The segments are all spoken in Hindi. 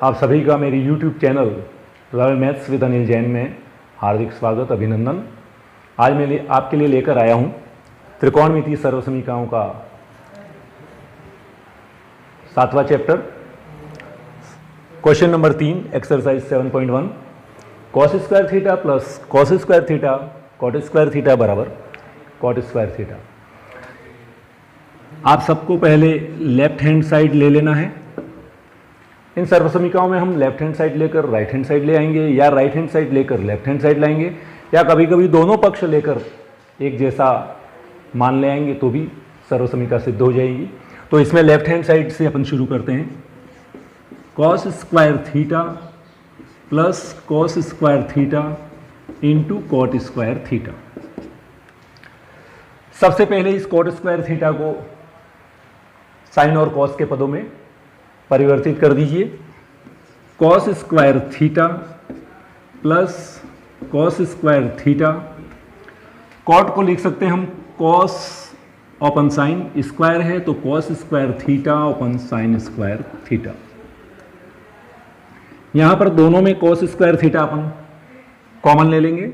आप सभी का मेरी YouTube channel royal maths with Anil Jain में हार्दिक स्वागत अभिनंदन। आज मैं आपके लिए लेकर आया हूँ त्रिकोणमितीय सर्वसमीकरणों का 7वां chapter, question number 3, exercise 7.1। Cos square theta plus cos square theta cot square theta बराबर कॉट स्क्वायर थीटा। आप सबको पहले लेफ्ट हैंड साइड ले लेना है। इन सर्वसमीकरणों में हम लेफ्ट हैंड साइड लेकर राइट हैंड साइड ले आएंगे, या राइट हैंड साइड लेकर लेफ्ट हैंड साइड लाएंगे, या कभी कभी दोनों पक्ष लेकर एक जैसा मान ले आएंगे तो भी सर्वसमीकरण सिद्ध हो जाएगी। तो इसमें लेफ्ट हैंड साइड से अपन शुरू करते हैं। Cos square theta plus cos square theta into cot square theta. सबसे पहले इस कॉट स्क्वायर थीटा को साइन और कॉस के पदों में परिवर्तित कर दीजिए। Cos square theta plus cos square theta, cot को लिख सकते हैं हम कॉस ओपन साइन, स्क्वायर है तो cos square theta open sign square theta. यहां पर दोनों में कॉस स्क्वायर थीटा अपन कॉमन ले लेंगे।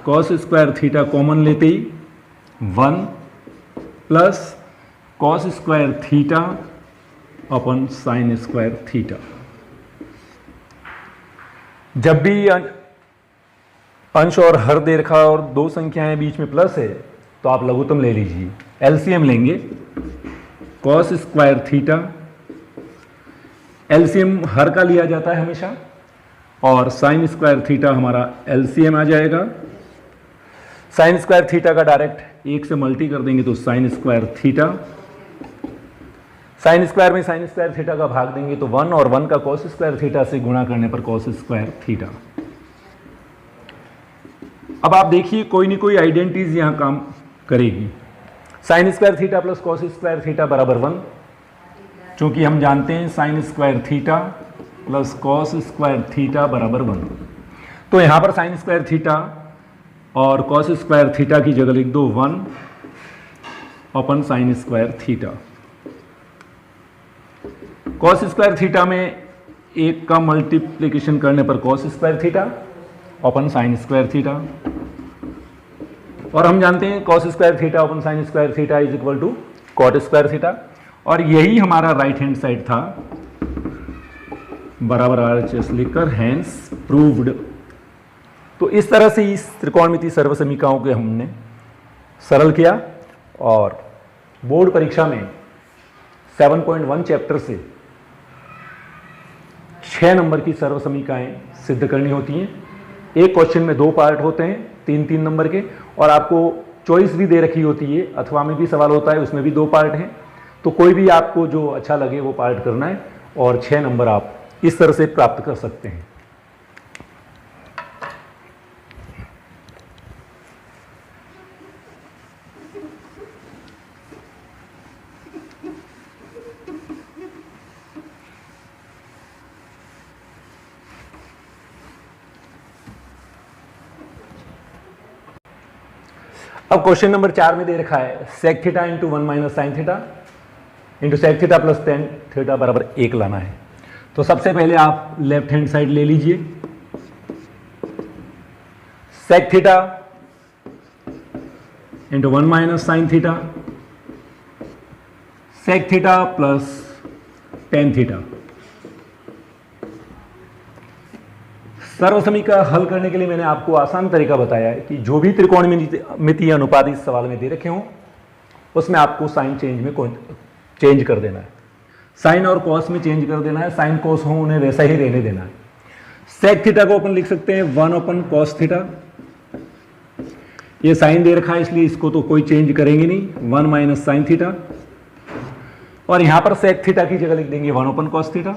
कॉस स्क्वायर थीटा कॉमन लेते ही 1 प्लस कॉस स्क्वायर थीटा अपन साइन स्क्वायर थीटा। जब भी अंश और हर दे रखा और दो संख्याएं बीच में प्लस है तो आप लघुत्तम ले लीजिए, एलसीएम लेंगे। कॉस स्क्वायर थीटा, एलसीएम हर का लिया जाता है हमेशा, और साइन स्क्वायर थीटा हमारा एलसीएम आ जाएगा। साइन स्क्वायर थीटा का डायरेक्ट 1 से मल्टी कर देंगे तो sine square theta. Sine square में साइन स्क्वायर थीटा का भाग देंगे तो 1, और 1 का कॉस स्क्वायर थीटा से गुणा करने पर कॉस स्क्वायर थीटा। अब आप देखिए कोई नहीं कोई आइडेंटिटीज यहां काम करेगी। Sine square theta plus cos square theta बराबर 1, चूंकि हम जानते हैं sine square theta plus cos square theta बराबर 1। तो यहां पर साइन स्क्वायर थीटा और कॉस स्क्वायर थीटा की जगह लिख दो 1 upon sine square theta. Cos square theta में 1 का मल्टीप्लिकेशन करने पर कॉस स्क्वायर थीटा अपन साइन स्क्वायर थीटा, और हम जानते हैं cos square theta upon sine square theta is equal to cot square theta, और यही हमारा राइट हैंड साइड था। बराबर आरएचएस लिखकर हैंस प्रूव्ड। तो इस तरह से इस त्रिकोणमितीय सर्वसमीकरणों के हमने सरल किया, और बोर्ड परीक्षा में 7.1 चैप्टर से 6 नंबर की सर्वसमीकरणें सिद्ध करनी होती हैं। एक क्वेश्चन में 2 पार्ट होते हैं 3-3 नंबर के, और आपको चॉइस भी दे रखी होती है, अथवा में भी सवाल होता है, उसमें भी 2 पार्ट हैं। तो कोई भी आपको जो अच्छा लगे वो पार्ट करना है, और 6 नंबर आप इस तरह से प्राप्त कर सकते हैं। अब क्वेश्चन नंबर 4 में दे रखा है sec theta into 1 minus sine theta into sec theta plus tan theta बराबर 1 लाना है। तो सबसे पहले आप लेफ्ट हैंड साइड ले लीजिए। Sec theta into 1 minus sine theta, sec theta plus tan theta. सर्वसमीकरण हल करने के लिए मैंने आपको आसान तरीका बताया है कि जो भी त्रिकोणमितीय अनुपात इस सवाल में दे रखे हों उसमें आपको साइन चेंज कर देना है, साइन और कॉस में चेंज कर देना है। साइन कॉस हो उन्हें वैसा ही रहने देना है। सेक थीटा को अपन लिख सकते हैं 1 अपन कॉस थीटा। ये साइन दे रखा है इसलिए इसको तो कोई चेंज करेंगे नहीं, 1 माइनस साइन थीटा, और यहां पर सेक थीटा की जगह लिख देंगे 1 अपन कॉस थीटा,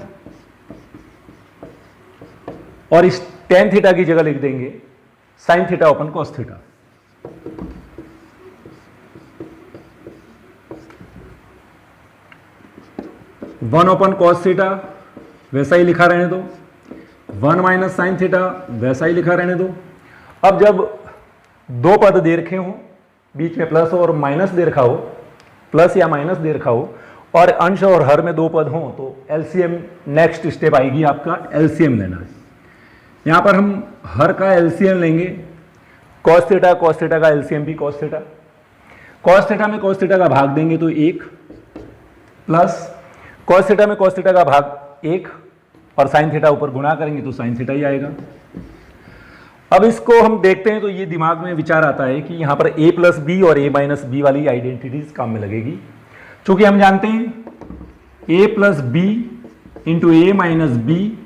और इस टेन थीटा की जगह लिख देंगे sine theta open cos theta. One open cos theta वैसा ही लिखा रहने दो, 1 माइनस साइन थीटा वैसा ही लिखा रहने दो। अब जब 2 पद दे रखे हो, बीच में प्लस और माइनस दे रखा हो, प्लस या माइनस दे रखा हो, और अंश और हर में दो पद हों तो एलसीएम नेक्स्ट स्टेप आएगी आपका एलसीएम लेना है। यहाँ पर हम हर का एलसीएम लेंगे, कॉस थीटा का एलसीएम भी कॉस थीटा। कॉस थीटा में कॉस थीटा का भाग देंगे तो 1 प्लस कॉस थीटा में कॉस थीटा का भाग 1 और साइन थीटा ऊपर गुणा करेंगे तो साइन थीटा ही आएगा। अब इसको हम देखते हैं तो ये दिमाग में विचार आता है कि यहाँ पर a प्लस बी और a माइनस बी वाली आइडेंटिटीज काम में लगेगी। चूंकि हम जानते हैं a plus B into A minus B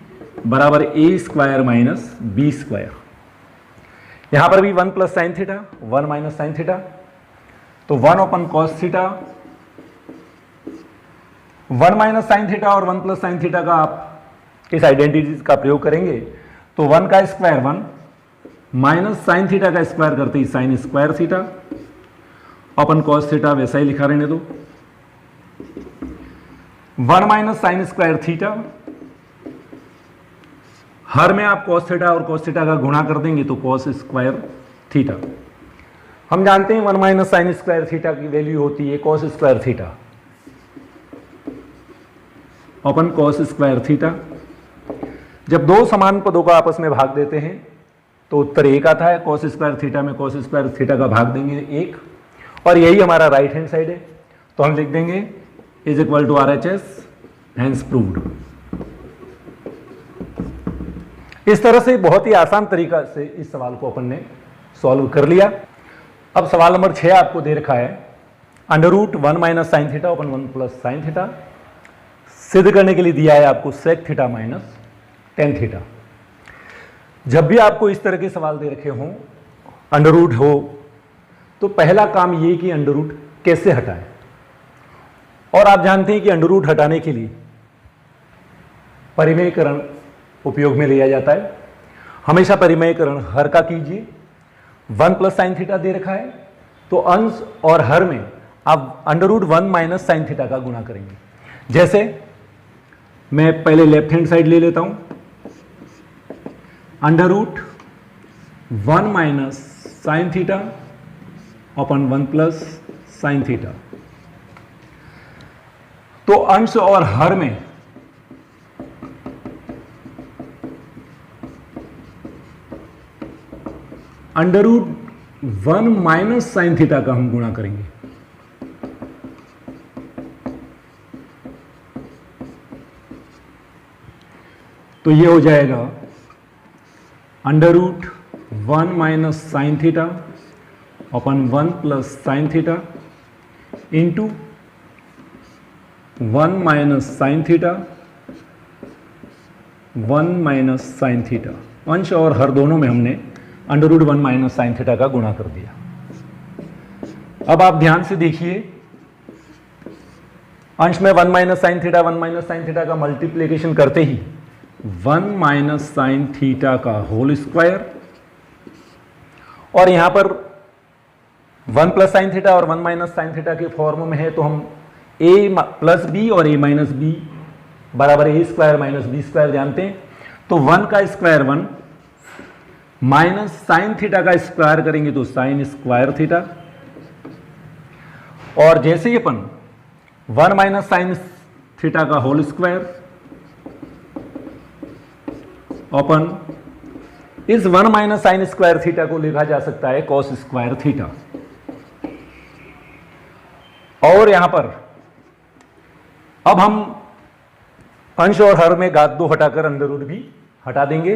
बराबर A square minus B square. यहाँ पर भी 1 plus sine theta 1 minus sine theta, तो 1 upon cos theta 1 minus sine theta और 1 प्लस साइन थीटा का आप इस आइडेंटिटीज का प्रयोग करेंगे तो 1 का स्क्वायर 1 माइनस साइन थीटा का स्क्वायर करते ही sign square theta, upon cos theta वैसा ही लिखा रहने दो। 1 माइनस साइन स्क्वायर थीटा, हर में आप कॉस थीटा और कॉस थीटा का गुणा कर देंगे तो कॉस स्क्वायर थीटा। हम जानते हैं 1 माइनस साइन स्क्वायर थीटा की वैल्यू होती है cos square theta upon cos square theta. जब दो समान पदों का आपस में भाग देते हैं तो उत्तर 1 आता है। कॉस स्क्वायर थीटा में कॉस स्क्वायर थीटा का भाग देंगे 1 और यही हमारा राइट हैंड साइड है, तो हम लिख देंगे is equal to RHS, hence proved. इस तरह से बहुत ही आसान तरीका से इस सवाल को अपन ने सॉल्व कर लिया। अब सवाल नंबर 6 आपको दे रखा है √1 माइनस साइन थीटा अपन 1 प्लस साइन थीटा सिद्ध करने के लिए दिया है आपको sec theta minus tan theta. जब भी आपको इस तरह के सवाल दे रखे हों अंडर हो तो पहला काम ये कि अंडर रूट कैसे हटाएं, और आप जानते हैं कि अंडर रूट हटाने के लिए परिमेयकरण उपयोग में लिया जाता है। हमेशा परिमेयकरण हर का कीजिए। 1 प्लस साइन थीटा दे रखा है तो अंश और हर में आप √1 माइनस साइन थीटा का गुणा करेंगे। जैसे मैं पहले लेफ्ट हैंड साइड ले लेता हूं, √1 माइनस साइन थीटा अपन 1 प्लस साइन थीटा, तो अंश और हर में √1 माइनस साइन थीटा का हम गुणा करेंगे। तो ये हो जाएगा √1 माइनस साइन थीटा अपन 1 plus sine theta into 1 minus sine theta 1 minus sine theta. अंश और हर दोनों में हमने √1 माइनस साइन थीटा का गुणा कर दिया। अब आप ध्यान से देखिए, अंश में 1 minus sine theta 1 minus sine theta का मल्टीप्लीकेशन करते ही 1 माइनस साइन थीटा का होल स्क्वायर, और यहां पर 1 प्लस साइन थीटा और 1 माइनस साइन थीटा के फॉर्म में है तो हम a प्लस बी और a माइनस बी बराबर a square minus B square जानते हैं। तो 1 का स्क्वायर 1 माइनस साइन थीटा का स्क्वायर करेंगे तो साइन स्क्वायर थीटा, और जैसे ही अपन 1 माइनस साइन थीटा का होल स्क्वायर अपन इस 1 माइनस साइन स्क्वायर थीटा को लिखा जा सकता है कॉस स्क्वायर थीटा। और यहां पर अब हम अंश और हर में घात 2 हटाकर अंडर रूट भी हटा देंगे,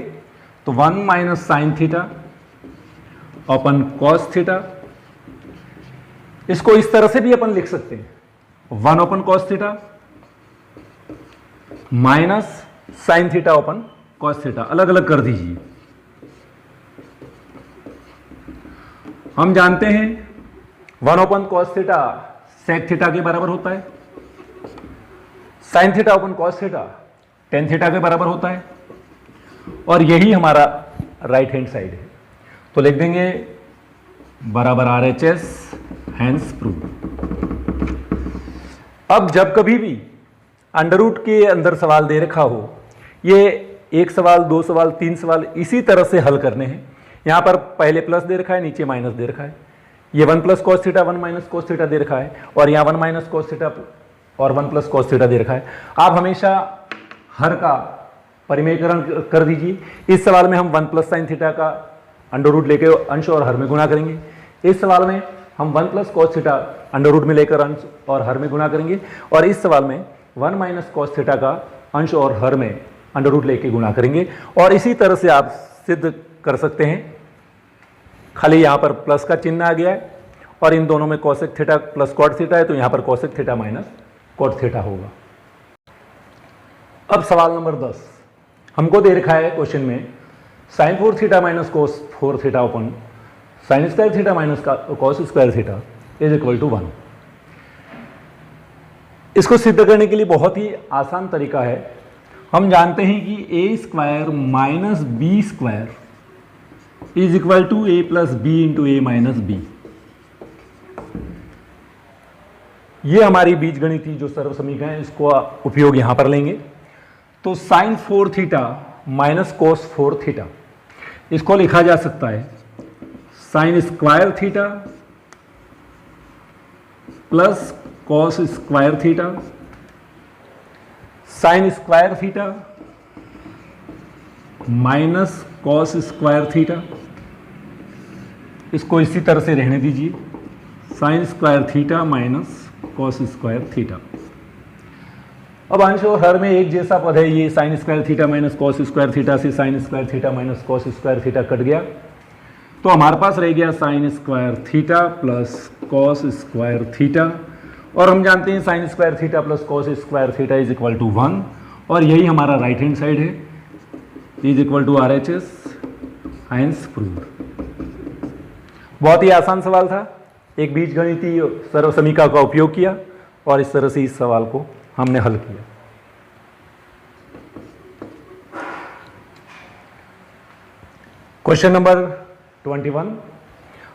तो 1 minus sine theta upon cos theta. इसको इस तरह से भी अपन लिख सकते हैं 1 upon cos theta minus sine theta upon cos theta, अलग अलग कर दीजिए। हम जानते हैं 1 upon cos theta sec theta के बराबर होता है, sine theta upon cos theta tan theta के बराबर होता है, और यही हमारा राइट हैंड साइड है। तो लिख देंगे बराबर RHS, हैंस प्रूव। अब जब कभी भी अंडर रूट के अंदर सवाल दे रखा हो, ये 1 सवाल 2 सवाल 3 सवाल इसी तरह से हल करने हैं। यहां पर पहले प्लस दे रखा है, नीचे माइनस दे रखा है। ये 1 plus cos theta 1 minus cos theta दे रखा है, और यहाँ 1 माइनस कॉस थीटा और 1 प्लस कॉस थीटा दे रखा है। आप हमेशा हर का परिमेयकरण कर दीजिए। इस सवाल में हम 1 प्लस साइन थीटा का अंडर रूट लेके अंश और हर में गुणा करेंगे। इस सवाल में हम 1 plus cos theta under root में लेकर अंश और हर में गुणा करेंगे, और इस सवाल में 1 माइनस कॉस थीटा का अंश और हर में अंडर रूट लेके गुणा करेंगे। और इसी तरह से आप सिद्ध कर सकते हैं। खाली यहाँ पर प्लस का चिन्ह आ गया है और इन दोनों में cosec theta plus cot theta है, तो यहाँ पर cosec theta minus cot theta होगा। अब सवाल नंबर 10 हमको दे रखा है क्वेश्चन में sine 4 theta minus cos 4 theta upon sine square theta minus cos square theta is equal to 1। इसको सिद्ध करने के लिए बहुत ही आसान तरीका है। हम जानते हैं कि A square minus B square is equal to A plus B into A minus B. ये हमारी बीजगणितीय जो सर्व समीकरण है, इसको उपयोग यहां पर लेंगे। तो sine 4 theta minus cos 4 theta, इसको लिखा जा सकता है sine square theta plus cos square theta sine square theta minus cos square theta. इसको इसी तरह से रहने दीजिए, sine square theta minus cos square theta. अब अंश और हर में एक जैसा पद है, ये sine square theta minus cos square theta से sine square theta minus cos square theta cut गया, तो हमारे पास रह गया sine square theta plus cos square theta. और हम जानते हैं sine square theta plus cos square theta is equal to 1, और यही हमारा राइट हैंड साइड है, is equal to RHS, hence proved. बहुत ही आसान सवाल था। एक बीजगणितीय सर्व समीकरण का उपयोग किया और इस तरह से इस सवाल को हमने हल किया। क्वेश्चन नंबर 21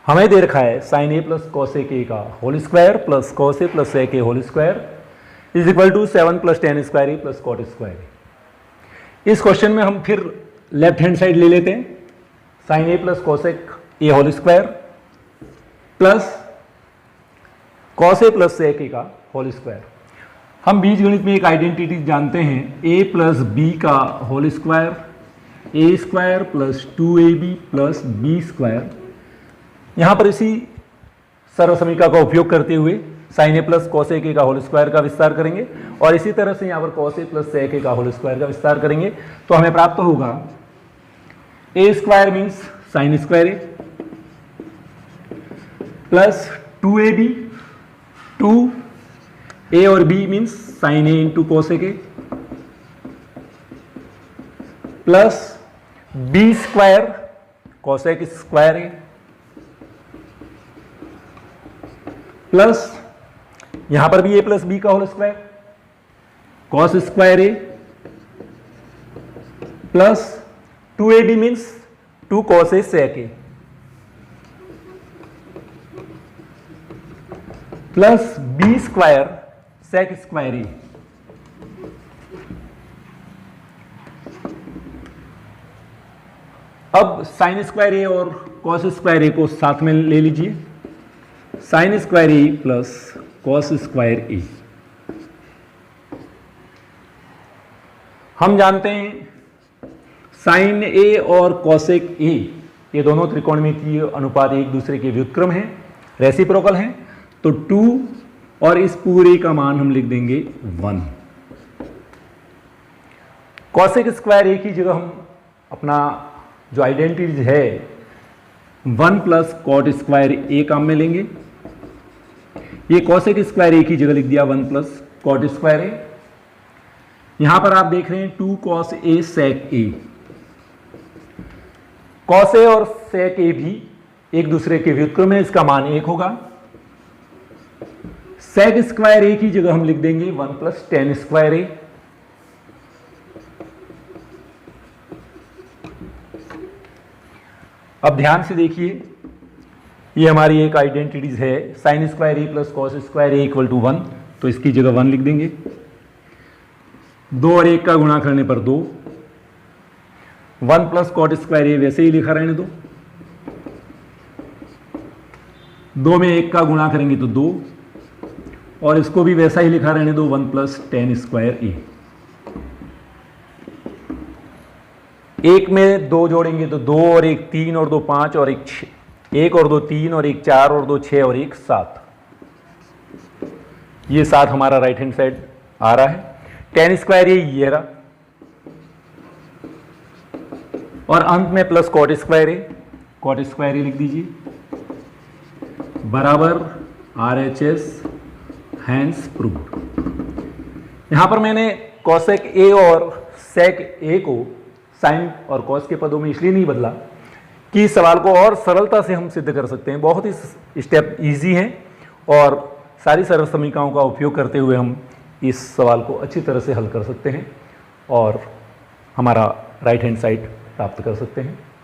हमें दे रखा है sine A plus cos A के का whole square plus cos A plus A के whole square is equal to 7 plus tan square A plus cot square. इस क्वेश्चन में हम फिर लेफ्ट हैंड साइड ले लेते हैं, sine A plus cosec A whole square plus cos A plus sec A का होल स्क्वायर। हम बीजगणित में एक आइडेंटिटी जानते हैं, ए प्लस बी का whole square, A square plus 2ab plus B square. यहाँ पर इसी सर्व समीकरण का उपयोग करते हुए sine A plus cos A के का होल स्क्वायर का विस्तार करेंगे और इसी तरह से यहाँ पर cos A plus sec A का होल स्क्वायर का विस्तार करेंगे, तो हमें प्राप्त होगा A square means sine square A plus 2ab, 2 A और B means sine A into cosec A plus B square cosec square A plus यहां पर भी ए प्लस बी का whole square cos square A plus 2ab means 2 cos A sec A plus B square sec square A. अब साइन स्क्वायर ए और कॉस स्क्वायर ए को साथ में ले लीजिए, sign square A plus cos square ए। हम जानते हैं साइन ए और कॉसेक ए ये दोनों त्रिकोणमितीय अनुपात एक दूसरे के व्युत्क्रम हैं, रेसिप्रोकल हैं, तो 2 और इस पूरे का मान हम लिख देंगे 1। कॉसेक स्क्वायर ए की जगह हम अपना जो आइडेंटिटीज है 1 प्लस कॉट स्क्वायर ए काम में लेंगे। ये कॉसेक स्क्वायर ए की जगह लिख दिया 1 प्लस कॉट स्क्वायर ए। यहां पर आप देख रहे हैं 2 cos A sec A. Cos A और सेक ए भी एक दूसरे के व्युत्क्रम है, इसका मान 1 होगा। सेक स्क्वायर ए की जगह हम लिख देंगे 1 प्लस टेन स्क्वायर ए। अब ध्यान से देखिए, ये हमारी एक आइडेंटिटीज है, sine square A plus cos square A equal to 1, तो इसकी जगह 1 लिख देंगे। 2 और 1 का गुणा करने पर 2, 1 प्लस कॉट स्क्वायर ए वैसे ही लिखा रहने दो, 2 में 1 का गुणा करेंगे तो 2, और इसको भी वैसा ही लिखा रहने दो 1 + tan स्क्वायर ए। एक में 2 जोड़ेंगे तो 2 और 1 3 और 2 5 और 1 6, 1 और 2 3 और 1 4 और 2 6 और 1 7। ये 7 हमारा राइट हैंड साइड आ रहा है। tan स्क्वायर ये रहा, और अंत में प्लस cot स्क्वायर ए, cot स्क्वायर ए लिख दीजिए बराबर RHS हैंस प्रूव्ड। यहां पर मैंने cosec ए और sec ए को साइन और कॉस के पदों में इसलिए नहीं बदला कि इस सवाल को और सरलता से हम सिद्ध कर सकते हैं। बहुत ही स्टेप इजी हैं और सारी सर्व समीकरणों का उपयोग करते हुए हम इस सवाल को अच्छी तरह से हल कर सकते हैं और हमारा राइट हैंड साइड प्राप्त कर सकते हैं।